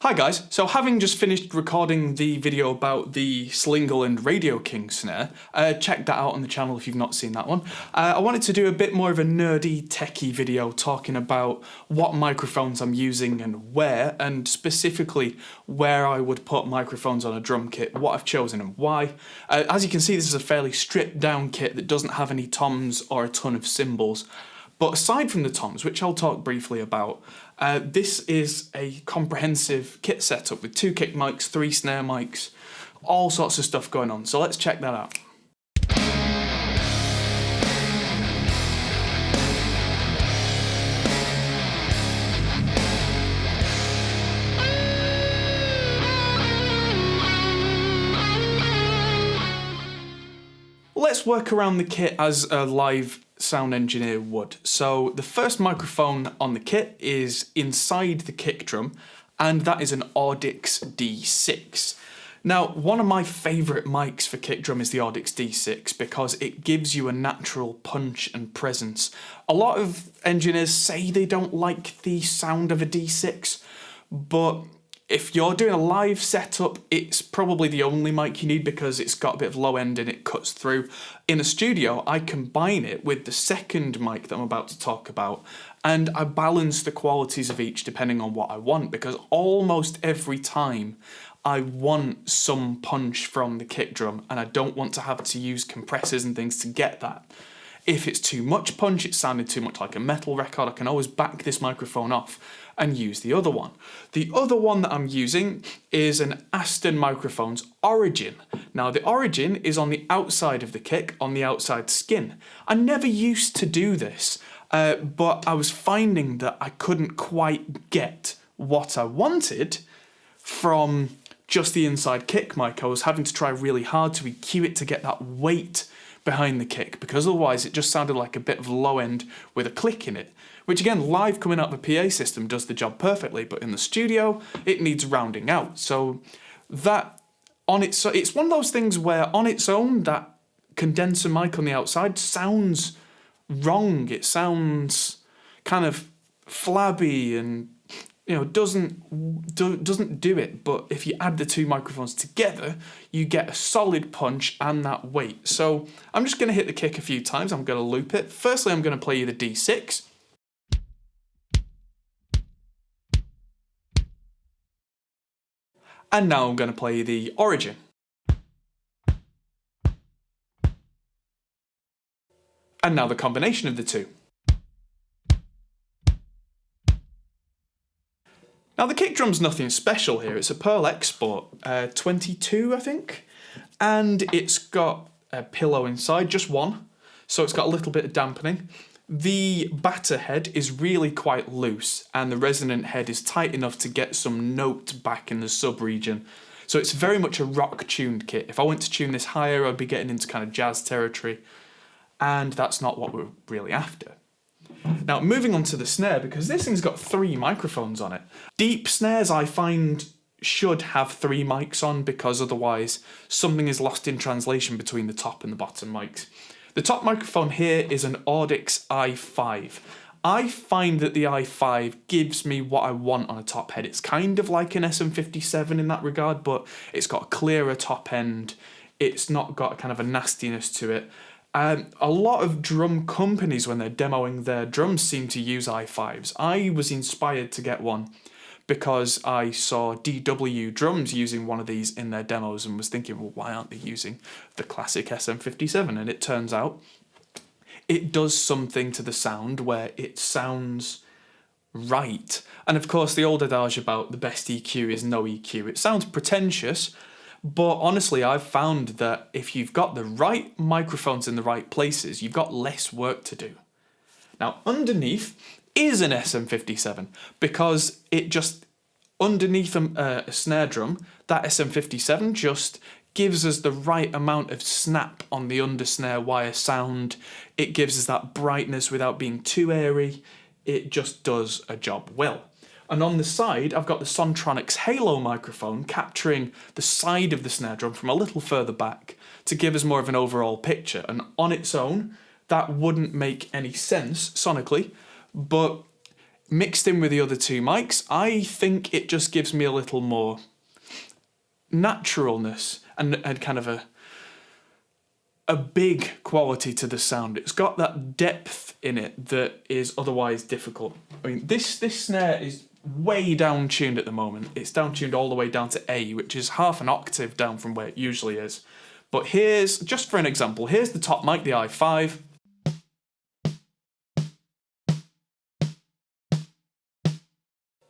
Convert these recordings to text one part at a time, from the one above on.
Hi guys, so having just finished recording the video about the Slingle and Radio King snare, check that out on the channel if you've not seen that one. I wanted to do a bit more of a nerdy, techie video talking about what microphones I'm using and where, and specifically where I would put microphones on a drum kit, what I've chosen and why. As you can see, this is a fairly stripped down kit that doesn't have any toms or a ton of cymbals. But aside from the toms, which I'll talk briefly about, this is a comprehensive kit setup with 2 kick mics, 3 snare mics, all sorts of stuff going on. So let's check that out. Let's work around the kit as a live sound engineer would. So the first microphone on the kit is inside the kick drum, and that is an Audix D6. Now, one of my favourite mics for kick drum is the Audix D6 because it gives you a natural punch and presence. A lot of engineers say they don't like the sound of a D6, but if you're doing a live setup, it's probably the only mic you need because it's got a bit of low end and it cuts through. In a studio, I combine it with the second mic that I'm about to talk about, and I balance the qualities of each depending on what I want, because almost every time I want some punch from the kick drum and I don't want to have to use compressors and things to get that. If it's too much punch, it's sounding too much like a metal record, I can always back this microphone off and use the other one. The other one that I'm using is an Aston microphone's Origin. Now the Origin is on the outside of the kick, on the outside skin. I never used to do this, but I was finding that I couldn't quite get what I wanted from just the inside kick mic. I was having to try really hard to EQ it to get that weight behind the kick, because otherwise it just sounded like a bit of low end with a click in it, which again, live coming out of the PA system does the job perfectly, but in the studio it needs rounding out. So that it's one of those things where on its own that condenser mic on the outside sounds wrong. It sounds kind of flabby and doesn't do it, but if you add the 2 microphones together, you get a solid punch and that weight. So I'm just going to hit the kick a few times. I'm going to loop it. Firstly, I'm going to play you the D6. And now I'm going to play you the Origin. And now the combination of the 2. Now the kick drum's nothing special here, it's a Pearl Export 22 I think, and it's got a pillow inside, just one, so it's got a little bit of dampening. The batter head is really quite loose and the resonant head is tight enough to get some note back in the sub region, so it's very much a rock tuned kit. If I went to tune this higher, I'd be getting into kind of jazz territory, and that's not what we're really after. Now moving on to the snare, because this thing's got 3 microphones on it. Deep snares I find should have 3 mics on, because otherwise something is lost in translation between the top and the bottom mics. The top microphone here is an Audix i5. I find that the i5 gives me what I want on a top head. It's kind of like an SM57 in that regard, but it's got a clearer top end. It's not got kind of a nastiness to it. A lot of drum companies, when they're demoing their drums, seem to use i5s. I was inspired to get one because I saw DW Drums using one of these in their demos and was thinking, well, why aren't they using the classic SM57? And it turns out it does something to the sound where it sounds right. And of course, the old adage about the best EQ is no EQ. It sounds pretentious, but honestly, I've found that if you've got the right microphones in the right places, you've got less work to do. Now, underneath is an SM57, because it just, underneath a snare drum, that SM57 just gives us the right amount of snap on the under snare wire sound. It gives us that brightness without being too airy. It just does a job well. And on the side, I've got the Sontronics Halo microphone capturing the side of the snare drum from a little further back to give us more of an overall picture. And on its own, that wouldn't make any sense sonically, but mixed in with the other two mics, I think it just gives me a little more naturalness and kind of a big quality to the sound. It's got that depth in it that is otherwise difficult. I mean, this snare is way down tuned at the moment. It's down tuned all the way down to A, which is half an octave down from where it usually is. But here's, just for an example, here's the top mic, the i5.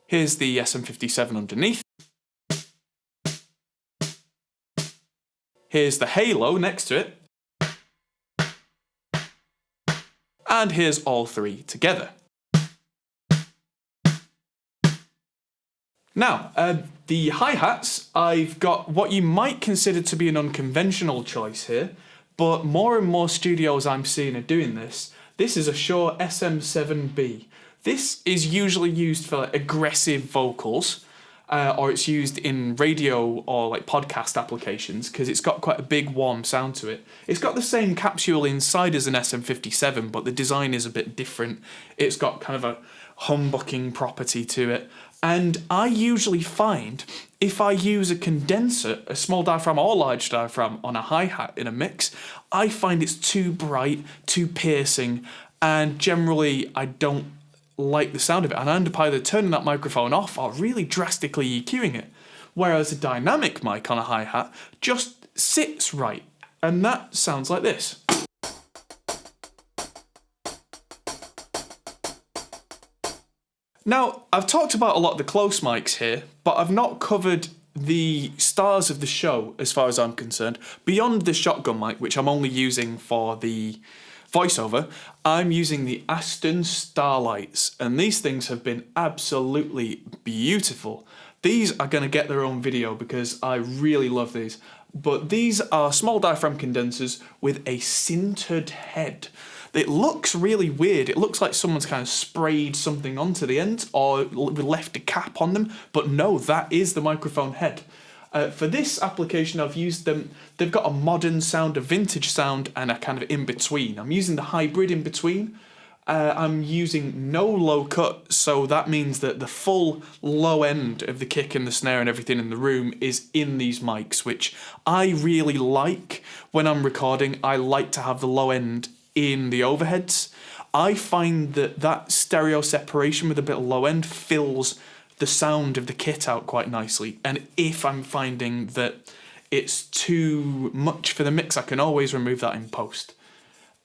Here's the SM57 underneath. Here's the halo next to it. And here's all three together. Now, the hi-hats, I've got what you might consider to be an unconventional choice here, but more and more studios I'm seeing are doing this. This is a Shure SM7B. This is usually used for aggressive vocals, or it's used in radio or like podcast applications because it's got quite a big warm sound to it. It's got the same capsule inside as an SM57, but the design is a bit different. It's got kind of a humbucking property to it. And I usually find if I use a condenser, a small diaphragm or large diaphragm on a hi-hat in a mix, I find it's too bright, too piercing, and generally I don't like the sound of it, and I end up either turning that microphone off or really drastically EQing it. Whereas a dynamic mic on a hi-hat just sits right, and that sounds like this. Now, I've talked about a lot of the close mics here, but I've not covered the stars of the show as far as I'm concerned. Beyond the shotgun mic, which I'm only using for the voiceover, I'm using the Aston Starlights, and these things have been absolutely beautiful. These are going to get their own video because I really love these. But these are small diaphragm condensers with a sintered head. It looks really weird. It looks like someone's kind of sprayed something onto the end or left a cap on them, but no, that is the microphone head. For this application, I've used them. They've got a modern sound, a vintage sound, and a kind of in-between. I'm using the hybrid in-between. I'm using no low cut, so that means that the full low end of the kick and the snare and everything in the room is in these mics, which I really like when I'm recording. I like to have the low end in the overheads. I find that stereo separation with a bit of low end fills the sound of the kit out quite nicely, and if I'm finding that it's too much for the mix, I can always remove that in post.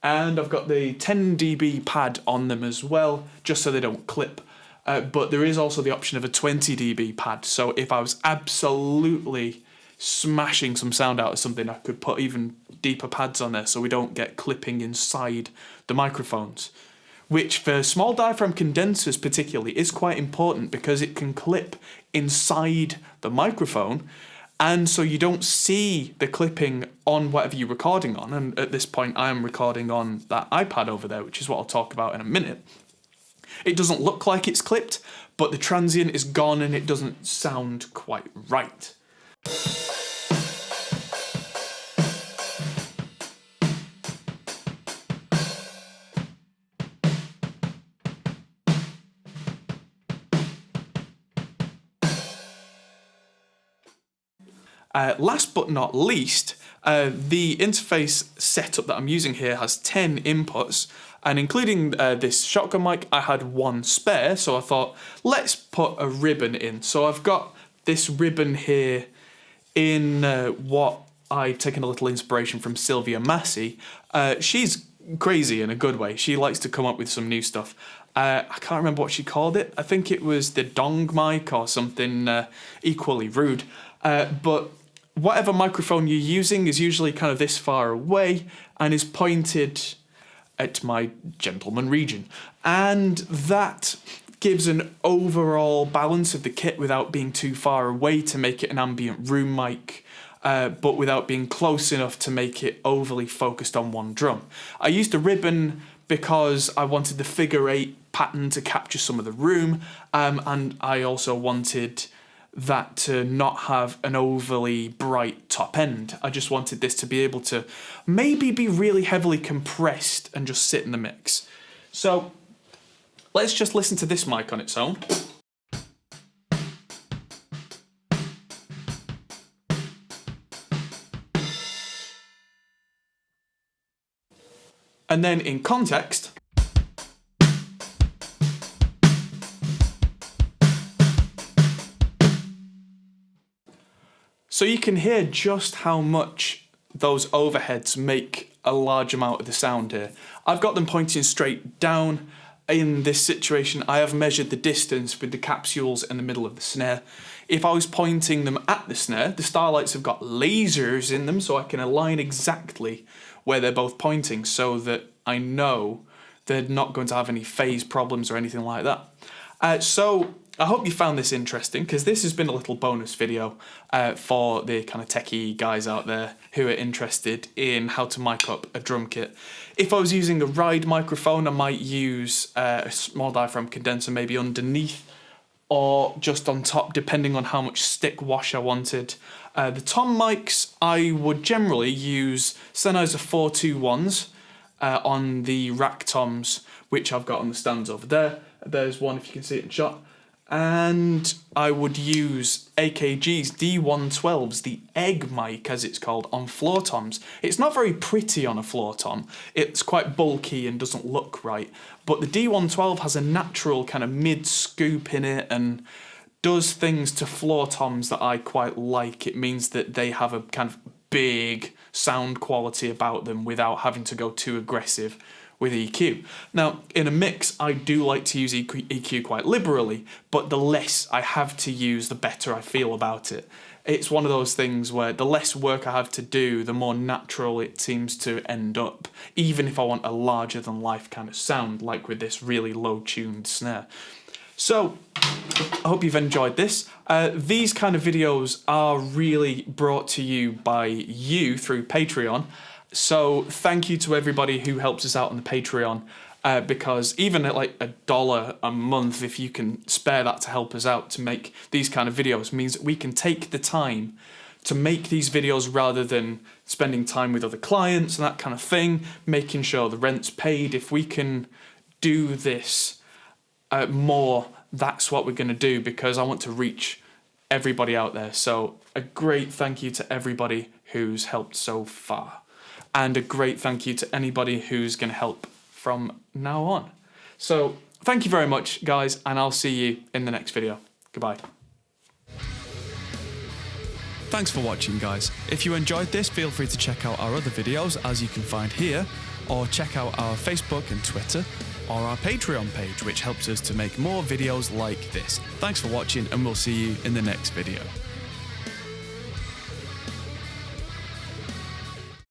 And I've got the 10 dB pad on them as well, just so they don't clip, but there is also the option of a 20 dB pad, so if I was absolutely smashing some sound out of something, I could put even deeper pads on there so we don't get clipping inside the microphones. Which for small diaphragm condensers particularly is quite important because it can clip inside the microphone, and so you don't see the clipping on whatever you're recording on. And at this point I am recording on that iPad over there, which is what I'll talk about in a minute. It doesn't look like it's clipped, but the transient is gone and it doesn't sound quite right. Last but not least, the interface setup that I'm using here has 10 inputs, and including this shotgun mic, I had one spare, so I thought, let's put a ribbon in. So I've got this ribbon here in what I've taken a little inspiration from Sylvia Massey. She's crazy in a good way. She likes to come up with some new stuff. I can't remember what she called it. I think it was the dong mic or something equally rude. But whatever microphone you're using is usually kind of this far away and is pointed at my gentleman region. And that gives an overall balance of the kit without being too far away to make it an ambient room mic, but without being close enough to make it overly focused on one drum. I used a ribbon because I wanted the figure 8 pattern to capture some of the room, and I also wanted that to not have an overly bright top end. I just wanted this to be able to maybe be really heavily compressed and just sit in the mix. So Let's just listen to this mic on its own. And then in context, so you can hear just how much those overheads make a large amount of the sound here. I've got them pointing straight down. In this situation, I have measured the distance with the capsules in the middle of the snare. If I was pointing them at the snare, the Starlights have got lasers in them, so I can align exactly where they're both pointing so that I know they're not going to have any phase problems or anything like that. So I hope you found this interesting, because this has been a little bonus video for the kind of techie guys out there who are interested in how to mic up a drum kit. If I was using a ride microphone, I might use a small diaphragm condenser maybe underneath or just on top, depending on how much stick wash I wanted. The tom mics, I would generally use Sennheiser 421s on the rack toms, which I've got on the stands over there. There's one if you can see it in shot. And I would use AKG's D112s, the egg mic as it's called, on floor toms. It's not very pretty on a floor tom. It's quite bulky and doesn't look right. But the D112 has a natural kind of mid-scoop in it and does things to floor toms that I quite like. It means that they have a kind of big sound quality about them without having to go too aggressive with EQ. Now, in a mix, I do like to use EQ quite liberally, but the less I have to use, the better I feel about it. It's one of those things where the less work I have to do, the more natural it seems to end up, even if I want a larger than life kind of sound, like with this really low tuned snare. So, I hope you've enjoyed this. These kind of videos are really brought to you by you through Patreon. So thank you to everybody who helps us out on the Patreon, because even at like $1 a month, if you can spare that to help us out to make these kind of videos, means that we can take the time to make these videos rather than spending time with other clients and that kind of thing, making sure the rent's paid. If we can do this more, that's what we're going to do, because I want to reach everybody out there. So a great thank you to everybody who's helped so far. And a great thank you to anybody who's going to help from now on. So thank you very much, guys, and I'll see you in the next video. Goodbye. Thanks for watching, guys. If you enjoyed this, feel free to check out our other videos, as you can find here, or check out our Facebook and Twitter, or our Patreon page, which helps us to make more videos like this. Thanks for watching, and we'll see you in the next video.